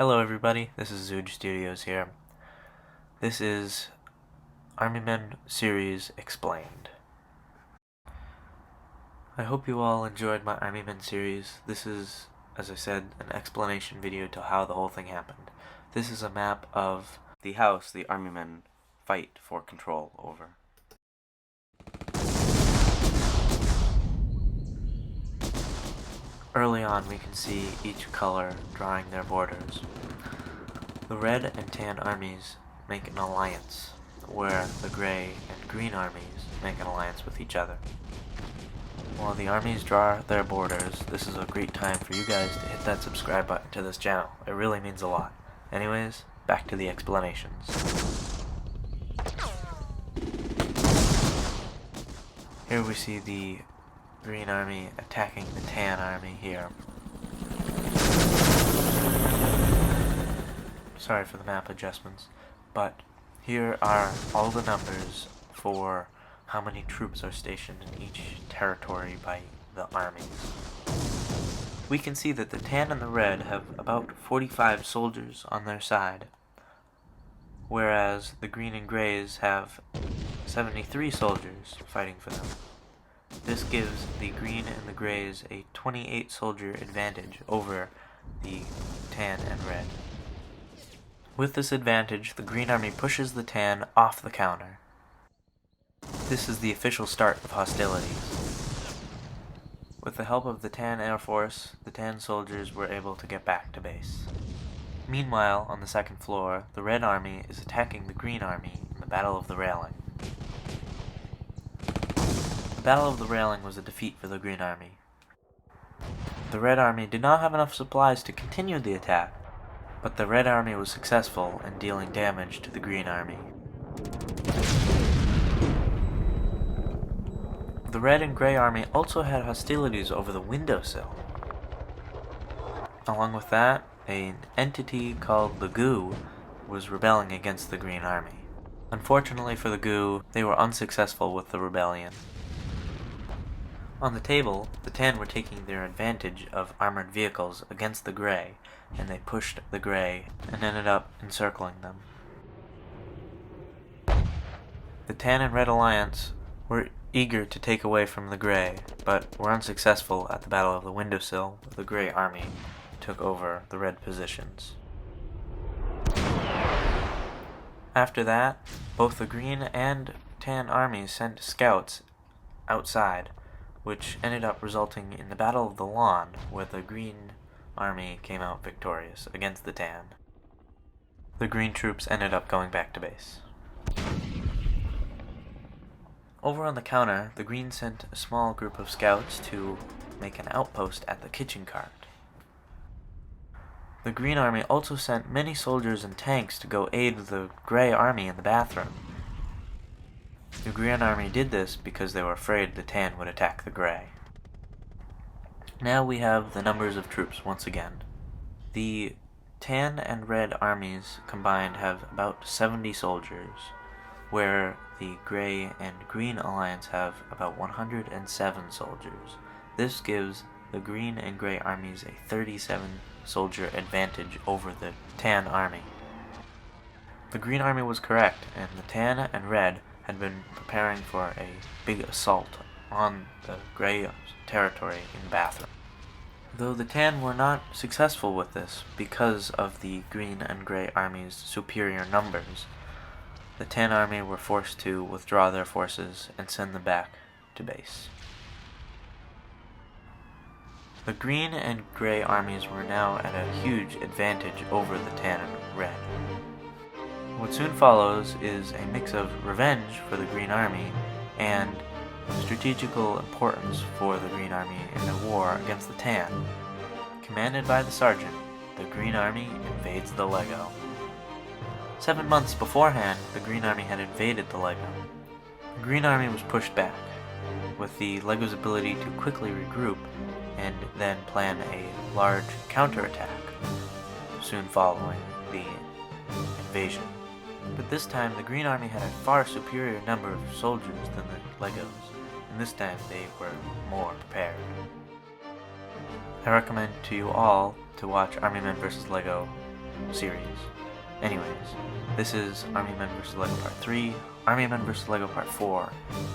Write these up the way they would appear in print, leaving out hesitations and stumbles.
Hello everybody, this is Zooj Studios here. This is Army Men Series Explained. I hope you all enjoyed my Army Men series. This is, as I said, an explanation video to how the whole thing happened. This is a map of the house the Army Men fight for control over. Early on we can see each color drawing their borders. The red and tan armies make an alliance, where the gray and green armies make an alliance with each other. While the armies draw their borders, this is a great time for you guys to hit that subscribe button to this channel. It really means a lot. Anyways, back to the explanations. Here we see the green army attacking the tan army here. Sorry for the map adjustments, but here are all the numbers for how many troops are stationed in each territory by the armies. We can see that the tan and the red have about 45 soldiers on their side, whereas the green and grays have 73 soldiers fighting for them. This gives the green and the grays a 28 soldier advantage over the tan and red. With this advantage, the green army pushes the tan off the counter. This is the official start of hostilities. With the help of the tan air force, the tan soldiers were able to get back to base. Meanwhile, on the second floor, the red army is attacking the green army in the Battle of the Railing. The Battle of the Railing was a defeat for the green army. The red army did not have enough supplies to continue the attack, but the red army was successful in dealing damage to the green army. The red and gray army also had hostilities over the windowsill. Along with that, an entity called the Goo was rebelling against the green army. Unfortunately for the Goo, they were unsuccessful with the rebellion. On the table, the tan were taking their advantage of armored vehicles against the gray, and they pushed the gray and ended up encircling them. The tan and red alliance were eager to take away from the gray, but were unsuccessful at the Battle of the Windowsill, where the gray army took over the red positions. After that, both the green and tan armies sent scouts outside, which ended up resulting in the Battle of the Lawn, where the green army came out victorious against the tan. The green troops ended up going back to base. Over on the counter, the green sent a small group of scouts to make an outpost at the kitchen cart. The green army also sent many soldiers and tanks to go aid the gray army in the bathroom. The green army did this because they were afraid the tan would attack the gray. Now we have the numbers of troops once again. The tan and red armies combined have about 70 soldiers, where the gray and green alliance have about 107 soldiers. This gives the green and gray armies a 37 soldier advantage over the tan army. The green army was correct, and the tan and red had been preparing for a big assault on the gray territory in the bathroom. Though the tan were not successful with this because of the green and gray army's superior numbers, the tan army were forced to withdraw their forces and send them back to base. The green and gray armies were now at a huge advantage over the tan and red. What soon follows is a mix of revenge for the green army and strategical importance for the green army in the war against the tan. Commanded by the sergeant, the green army invades the Lego. 7 months beforehand, the green army had invaded the Lego. The green army was pushed back, with the Lego's ability to quickly regroup and then plan a large counterattack soon following the invasion. But this time, the green army had a far superior number of soldiers than the Legos, and this time they were more prepared. I recommend to you all to watch Army Men vs. Lego series. Anyways, this is Army Men vs. LEGO Part 3, Army Men vs. LEGO Part 4,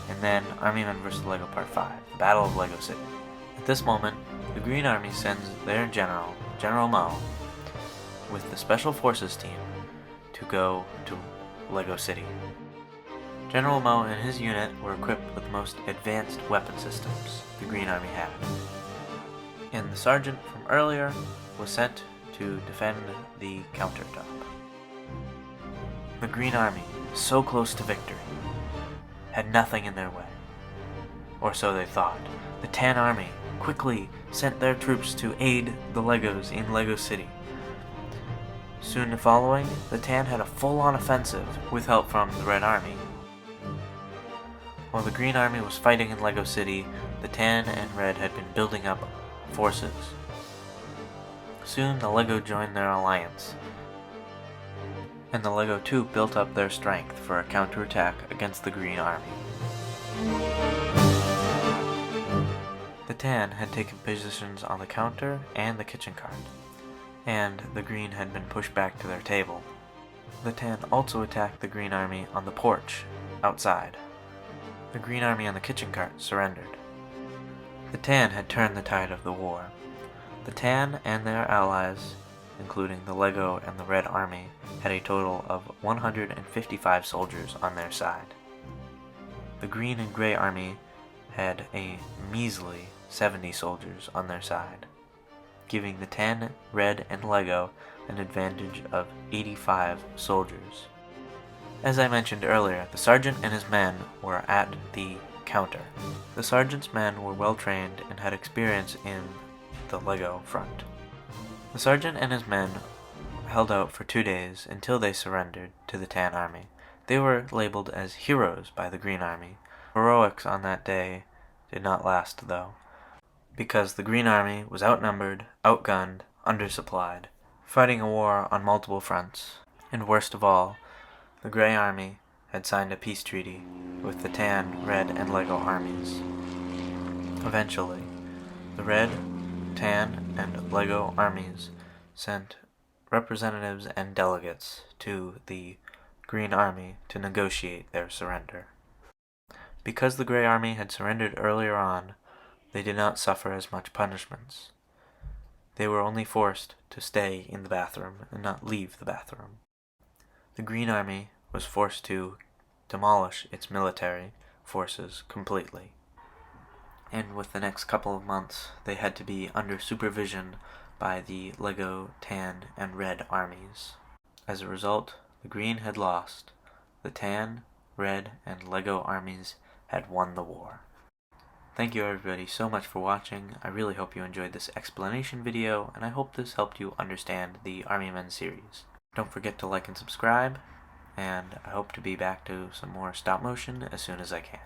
and then Army Men vs. LEGO Part 5, the Battle of LEGO City. At this moment, the Green Army sends their general, General Mo, with the Special Forces team to go to LEGO City. General Mo and his unit were equipped with the most advanced weapon systems the Green Army had. And the sergeant from earlier was sent to defend the countertop. The Green Army, so close to victory, had nothing in their way. Or so they thought. The Tan Army quickly sent their troops to aid the Legos in LEGO City. Soon following, the Tan had a full-on offensive with help from the Red Army. While the Green Army was fighting in LEGO City, the Tan and Red had been building up forces. Soon the LEGO joined their alliance, and the LEGO too built up their strength for a counterattack against the Green Army. The Tan had taken positions on the counter and the kitchen cart, and the Green had been pushed back to their table. The Tan also attacked the Green Army on the porch, outside. The Green Army on the kitchen cart surrendered. The Tan had turned the tide of the war. The Tan and their allies, including the LEGO and the Red Army, had a total of 155 soldiers on their side. The Green and Gray Army had a measly 70 soldiers on their side, giving the Tan, Red, and LEGO an advantage of 85 soldiers. As I mentioned earlier, the sergeant and his men were at the counter. The sergeant's men were well trained and had experience in the LEGO front. The sergeant and his men held out for 2 days until they surrendered to the Tan Army. They were labeled as heroes by the Green Army. Heroics on that day did not last though, because the Green Army was outnumbered, outgunned, undersupplied, fighting a war on multiple fronts, and worst of all, the Gray Army had signed a peace treaty with the Tan, Red, and LEGO armies. Eventually, the Red, Tan, and LEGO armies sent representatives and delegates to the Green Army to negotiate their surrender. Because the Gray Army had surrendered earlier on, they did not suffer as much punishments. They were only forced to stay in the bathroom and not leave the bathroom. The Green Army was forced to demolish its military forces completely. And with the next couple of months, they had to be under supervision by the LEGO, Tan, and Red armies. As a result, the Green had lost. The Tan, Red, and LEGO armies had won the war. Thank you everybody so much for watching. I really hope you enjoyed this explanation video, and I hope this helped you understand the Army Men series. Don't forget to like and subscribe, and I hope to be back to some more stop motion as soon as I can.